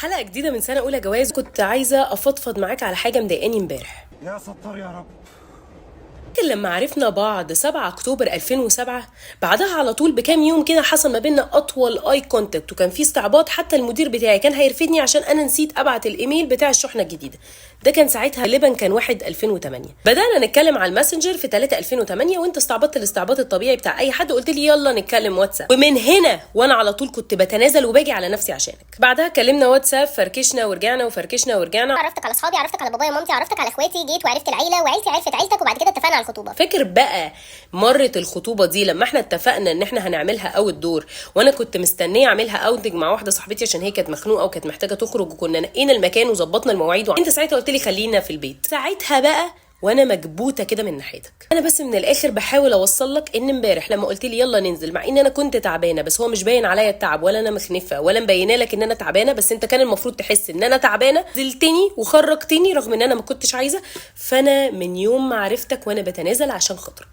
حلقة جديدة من سنة أولى جواز. كنت عايزة أفضفض معاك على حاجة مضايقاني امبارح. يا ستار يا رب. لما عرفنا بعض 7 أكتوبر 2007، بعدها على طول بكام يوم كده حصل ما بيننا أطول أي كونتاكت، وكان في استعباط. حتى المدير بتاعي كان هيرفدني عشان أنا نسيت أبعت الإيميل بتاع الشحنة الجديدة. ده كان ساعتها غالبا كان 1 2008. بدأنا نتكلم على الماسنجر في 3 2008، وانت استعبطت الاستعباط الطبيعي بتاع أي حد، قلت لي يلا نتكلم واتساب. ومن هنا وأنا على طول كنت بتنازل وباجي على نفسي عشانك. بعدها كلمنا واتساب، فركشنا ورجعنا وفركشنا ورجعنا. عرفتك على اصحابي، عرفتك على بابايا ومامتي، عرفتك على اخواتي، جيت وعرفت العيله، وعيلتي عرفت عيلتك، وبعد كده اتفقنا على الخطوبه. فاكر بقى مرة الخطوبة دي لما احنا اتفقنا ان احنا هنعملها اوت دور، وانا كنت مستنيه اعملها اوتنج مع واحده صاحبتي عشان هي كانت مخنوقه وكانت محتاجه تخرج، وكنا نقينا المكان وظبطنا المواعيد، وانت ساعتها قلت لي خلينا في البيت. ساعتها بقى وانا مكبوته كده من ناحيتك. انا بس من الاخر بحاول اوصل لك ان امبارح لما قلت لي يلا ننزل، مع ان انا كنت تعبانه، بس هو مش باين عليا التعب ولا انا مخنفه ولا مبينه لك ان انا تعبانه، بس انت كان المفروض تحس ان انا تعبانه، نزلتني وخرجتني رغم ان انا ما كنتش عايزه. فانا من يوم ما عرفتك وانا بتنازل عشان خاطرك.